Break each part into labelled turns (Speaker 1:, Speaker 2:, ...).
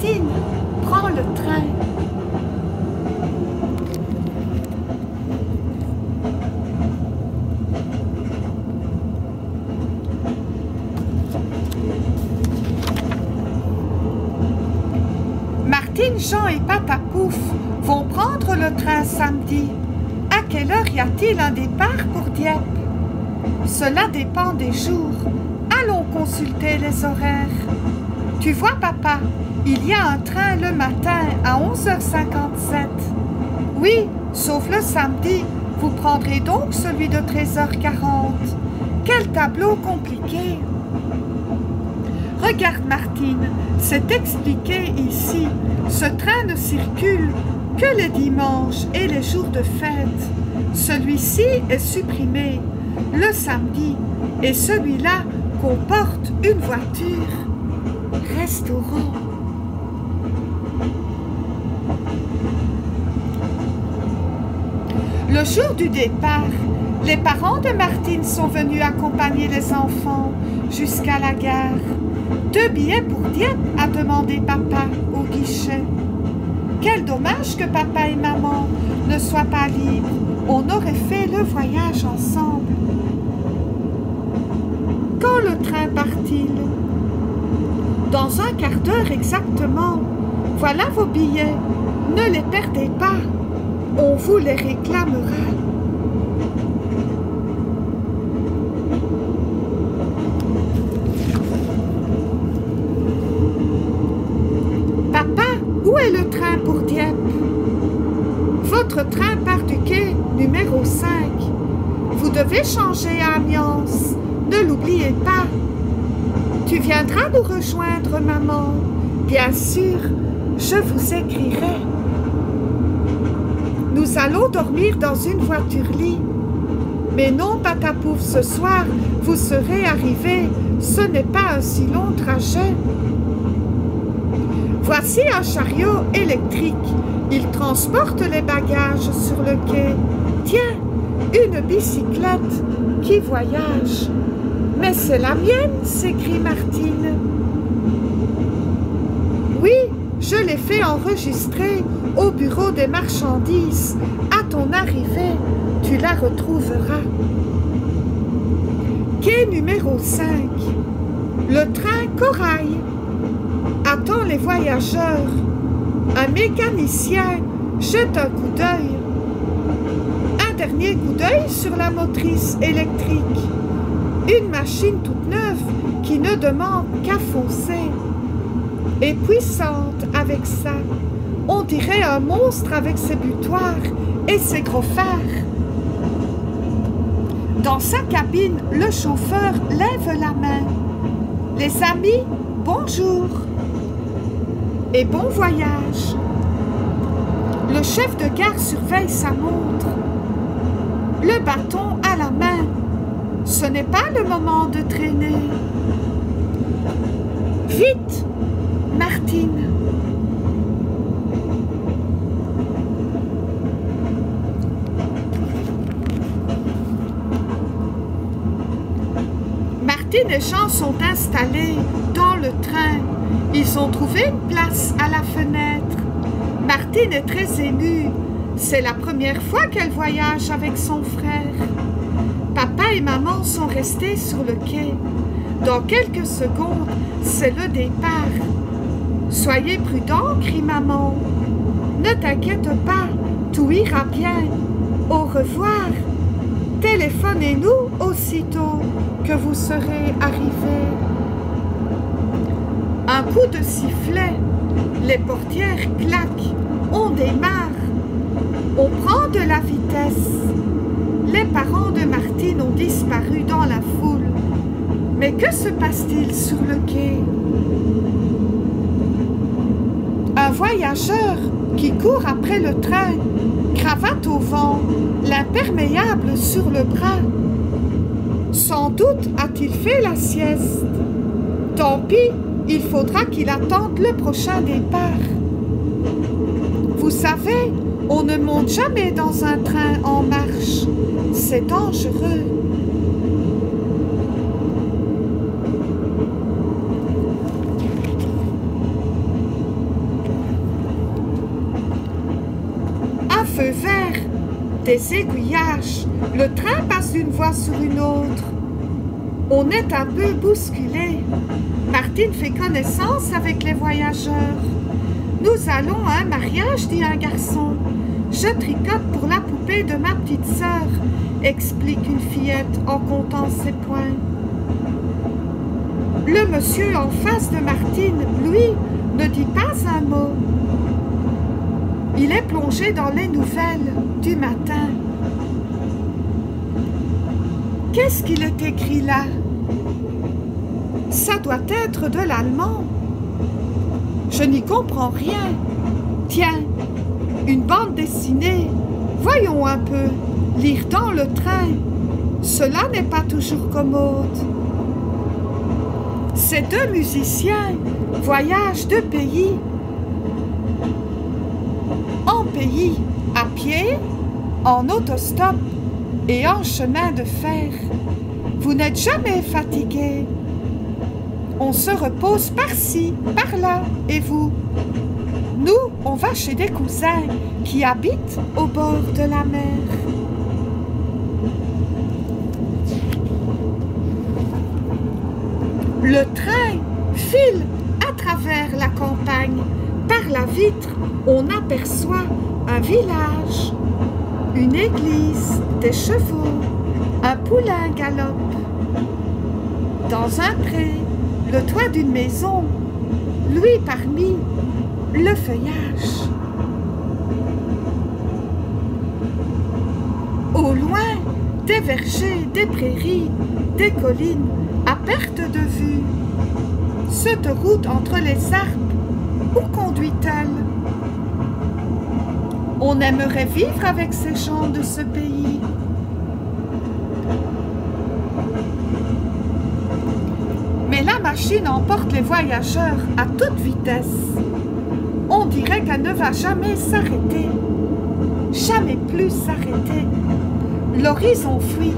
Speaker 1: Martine, prends le train. Martine, Jean et Papa Pouf vont prendre le train samedi. À quelle heure y a-t-il un départ pour Dieppe? Cela dépend des jours. Allons consulter les horaires. Tu vois, papa, il y a un train le matin à 11h57. Oui, sauf le samedi. Vous prendrez donc celui de 13h40. Quel tableau compliqué! Regarde, Martine, c'est expliqué ici. Ce train ne circule que les dimanches et les jours de fête. Celui-ci est supprimé le samedi et celui-là comporte une voiture. Restaurant. Le jour du départ, les parents de Martine sont venus accompagner les enfants jusqu'à la gare. 2 billets pour Dieppe, a demandé papa au guichet. Quel dommage que papa et maman ne soient pas libres. On aurait fait le voyage ensemble. Quand le train part-il? Dans un quart d'heure exactement. Voilà vos billets. Ne les perdez pas. On vous les réclamera. Papa, où est le train pour Dieppe? Votre train part du quai numéro 5. Vous devez changer à Amiens. Ne l'oubliez pas. Tu viendras nous rejoindre, maman. Bien sûr, je vous écrirai. Nous allons dormir dans une voiture-lit. Mais non, Patapouf, ce soir, vous serez arrivés. Ce n'est pas un si long trajet. Voici un chariot électrique. Il transporte les bagages sur le quai. Tiens, une bicyclette qui voyage. Mais c'est la mienne, s'écrie Martine. Oui, je l'ai fait enregistrer au bureau des marchandises. À ton arrivée, tu la retrouveras. Quai numéro 5. Le train Corail attend les voyageurs. Un mécanicien jette un coup d'œil. Un dernier coup d'œil sur la motrice électrique. Une machine toute neuve qui ne demande qu'à foncer. Et puissante avec ça. On dirait un monstre avec ses butoirs et ses gros phares. Dans sa cabine, le chauffeur lève la main. Les amis, bonjour et bon voyage. Le chef de gare surveille sa montre. Le bâton à la main. Ce n'est pas le moment de traîner. Vite, Martine. Martine et Jean sont installés dans le train. Ils ont trouvé une place à la fenêtre. Martine est très émue. C'est la première fois qu'elle voyage avec son frère. Papa et maman sont restés sur le quai. Dans quelques secondes, c'est le départ. Soyez prudents, crie maman. Ne t'inquiète pas, tout ira bien. Au revoir. Téléphonez-nous aussitôt que vous serez arrivés. Un coup de sifflet, les portières claquent, on démarre. On prend de la vitesse. Les parents de Martine ont disparu dans la foule. Mais que se passe-t-il sur le quai? Un voyageur qui court après le train, cravate au vent, l'imperméable sur le bras. Sans doute a-t-il fait la sieste. Tant pis, il faudra qu'il attende le prochain départ. Vous savez, on ne monte jamais dans un train en marche. C'est dangereux. feux verts, des aiguillages, le train passe d'une voie sur une autre. On est un peu bousculé. Martine fait connaissance avec les voyageurs. Nous allons à un mariage, dit un garçon. Je tricote pour la poupée de ma petite sœur, explique une fillette en comptant ses points. Le monsieur en face de Martine, lui, ne dit pas un mot. Il est plongé dans les nouvelles du matin. Qu'est-ce qu'il est écrit là? Ça doit être de l'allemand. Je n'y comprends rien. Tiens, une bande dessinée. Voyons un peu, lire dans le train. Cela n'est pas toujours commode. Ces deux musiciens voyagent de pays en pays, à pied, en autostop et en chemin de fer. Vous n'êtes jamais fatigué. On se repose par-ci, par-là, et vous? Nous, on va chez des cousins qui habitent au bord de la mer. Le train file à travers la campagne. Par la vitre, on aperçoit un village, une église, des chevaux, un poulain galope. Dans un pré, le toit d'une maison, lui parmi le feuillage. Au loin, des vergers, des prairies, des collines, à perte de vue. Cette route entre les arbres, où conduit-elle? On aimerait vivre avec ces gens de ce pays. Mais la machine emporte les voyageurs à toute vitesse. On dirait qu'elle ne va jamais s'arrêter. Jamais plus s'arrêter. L'horizon fuit.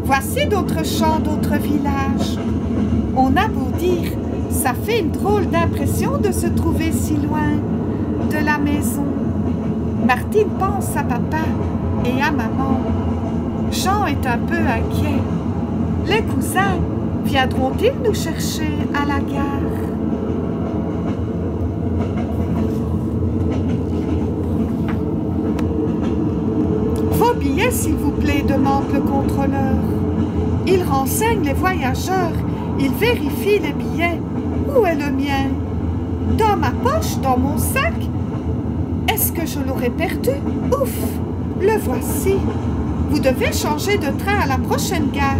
Speaker 1: Voici d'autres champs, d'autres villages. On a beau dire, ça fait une drôle d'impression de se trouver si loin de la maison. Martine pense à papa et à maman. Jean est un peu inquiet. Les cousins viendront-ils nous chercher à la gare? Vos billets, s'il vous plaît, demande le contrôleur. Il renseigne les voyageurs, il vérifie les billets. Où est le mien? Dans ma poche, dans mon sac? Est-ce que je l'aurais perdu? Ouf! Le voici. Vous devez changer de train à la prochaine gare,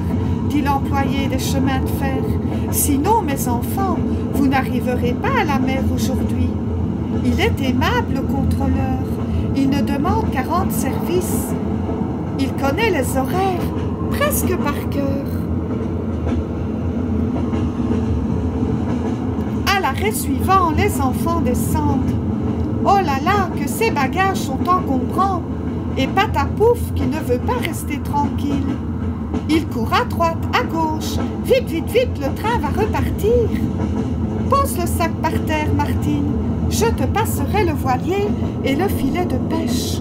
Speaker 1: dit l'employé des chemins de fer. Sinon, mes enfants, vous n'arriverez pas à la mer aujourd'hui. Il est aimable, le contrôleur. Il ne demande qu'à rendre service. Il connaît les horaires, presque par cœur. À l'arrêt suivant, les enfants descendent. Oh là là, que ces bagages sont encombrants! Et Patapouf qui ne veut pas rester tranquille. Il court à droite, à gauche. Vite, vite, vite, le train va repartir. Pose le sac par terre, Martine. Je te passerai le voilier et le filet de pêche.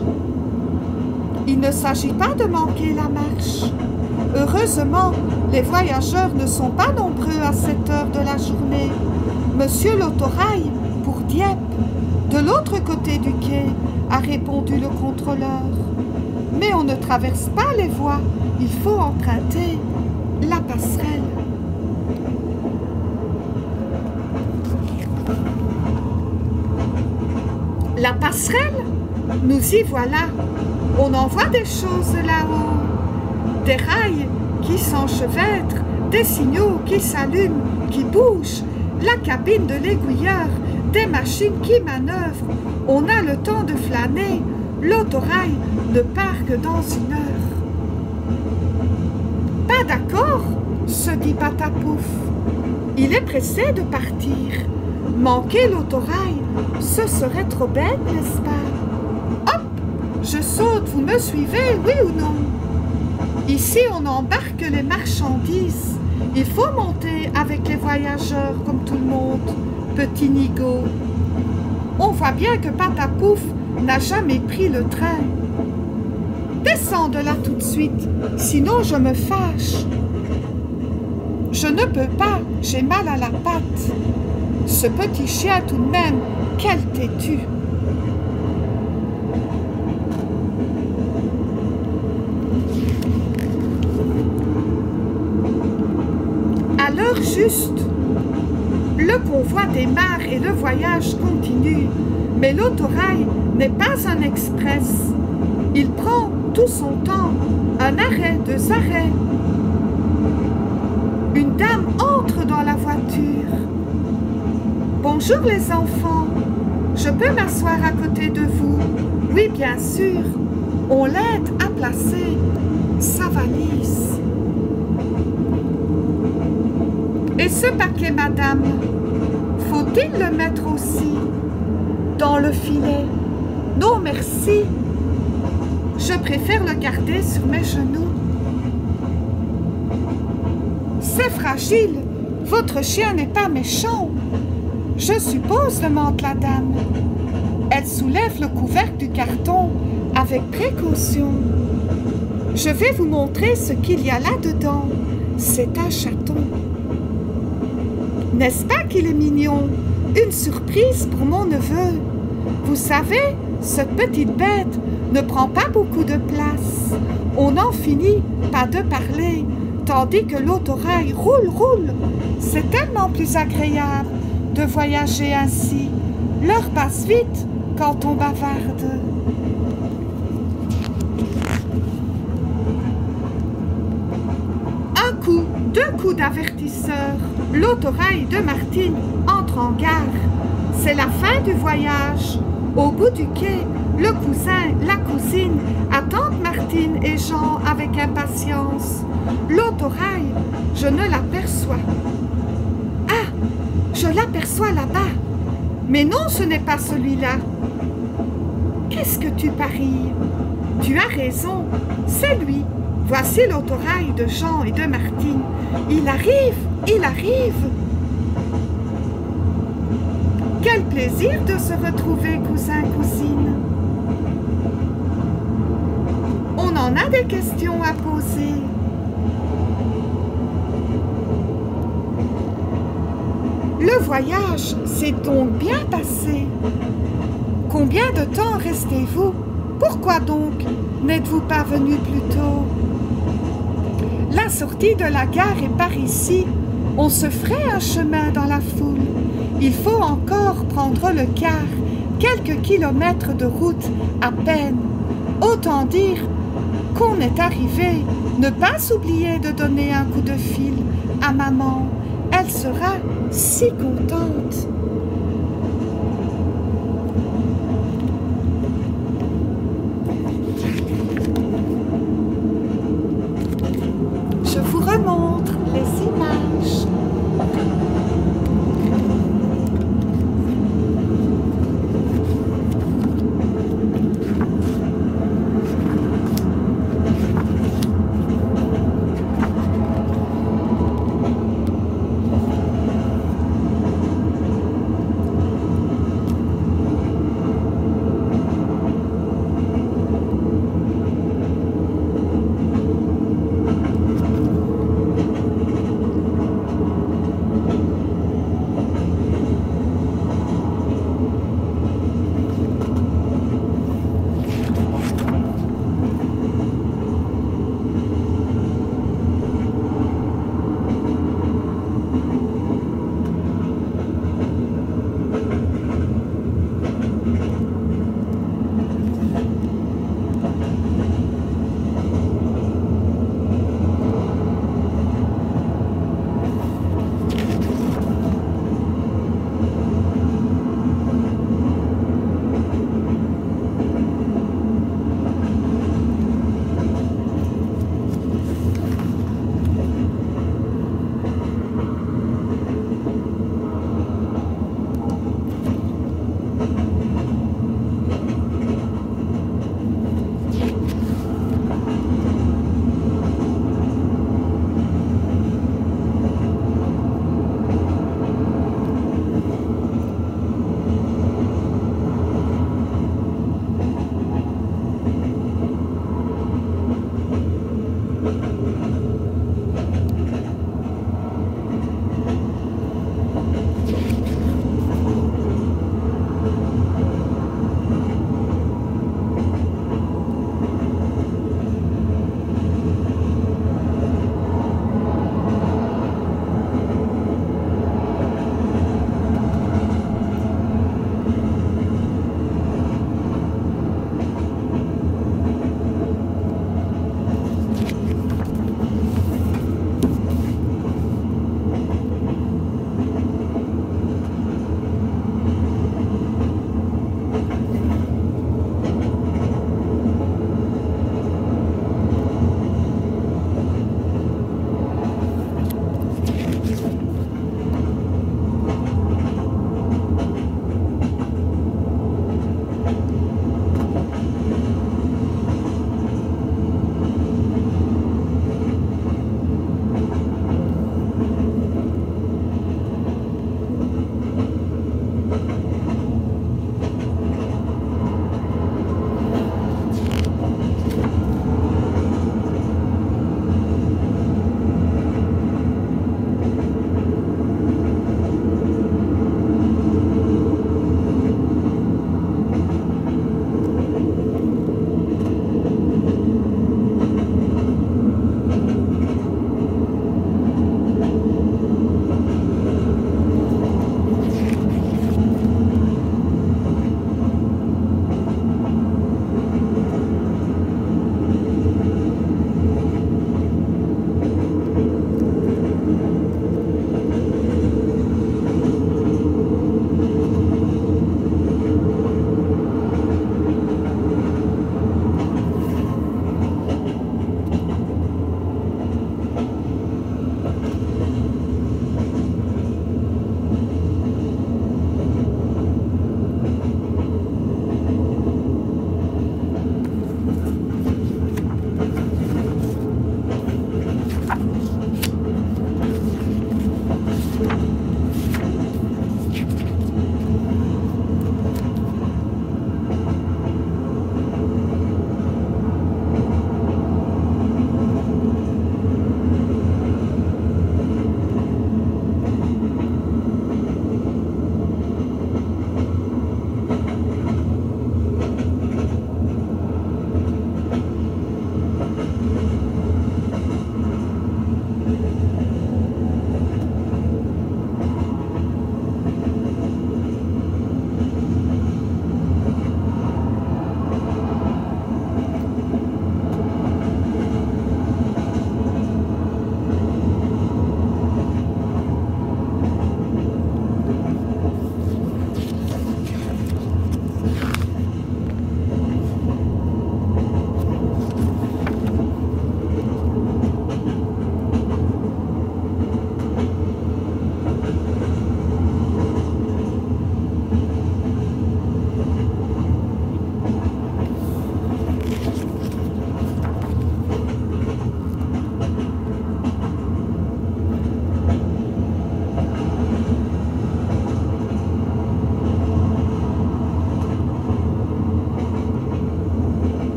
Speaker 1: Il ne s'agit pas de manquer la marche. Heureusement, les voyageurs ne sont pas nombreux à cette heure de la journée. Monsieur l'autorail, pour Dieppe, de l'autre côté du quai, a répondu le contrôleur. Mais on ne traverse pas les voies, il faut emprunter la passerelle. La passerelle? Nous y voilà. On en voit des choses là-haut. Des rails qui s'enchevêtrent, des signaux qui s'allument, qui bougent, la cabine de l'aiguilleur, des machines qui manœuvrent. On a le temps de flâner. L'autorail ne part que dans une heure. Pas d'accord, se dit Patapouf. Il est pressé de partir. Manquer l'autorail, ce serait trop bête, n'est-ce pas? Hop, je saute, vous me suivez, oui ou non? Ici, on embarque les marchandises. Il faut monter avec les voyageurs comme tout le monde, petit nigaud. On voit bien que Patapouf n'a jamais pris le train. Descends de là tout de suite, sinon je me fâche. Je ne peux pas, j'ai mal à la patte. Ce petit chien tout de même, quel têtu. À l'heure juste, le convoi démarre et le voyage continue, mais l'autorail n'est pas un express. Il prend tout son temps, un arrêt, deux arrêts. Une dame entre dans la voiture. Bonjour les enfants, je peux m'asseoir à côté de vous? Oui, bien sûr. On l'aide à placer sa valise. Et ce paquet, madame, faut-il le mettre aussi dans le filet? Non, merci. Je préfère le garder sur mes genoux. C'est fragile. Votre chien n'est pas méchant. Je suppose, demande la dame. Elle soulève le couvercle du carton avec précaution. Je vais vous montrer ce qu'il y a là-dedans. C'est un chaton. N'est-ce pas qu'il est mignon? Une surprise pour mon neveu. Vous savez, cette petite bête ne prend pas beaucoup de place. On n'en finit pas de parler, tandis que l'autorail roule. C'est tellement plus agréable de voyager ainsi. L'heure passe vite quand on bavarde. Un coup, deux coups d'avertisseur. L'autorail de Martine entre en gare. C'est la fin du voyage. Au bout du quai, le cousin, la cousine attendent Martine et Jean avec impatience. L'autorail, je ne l'aperçois. Ah, je l'aperçois là-bas. Mais non, ce n'est pas celui-là. Qu'est-ce que tu paries? Tu as raison, c'est lui. Voici l'autorail de Jean et de Martine. Il arrive, il arrive. Quel plaisir de se retrouver, cousin, cousine. On en a des questions à poser. Le voyage s'est donc bien passé. Combien de temps restez-vous? Pourquoi donc n'êtes-vous pas venu plus tôt? La sortie de la gare est par ici. On se ferait un chemin dans la foule. Il faut encore prendre le car, quelques kilomètres de route à peine. Autant dire qu'on est arrivé. Ne pas oublier de donner un coup de fil à maman. Elle sera si contente.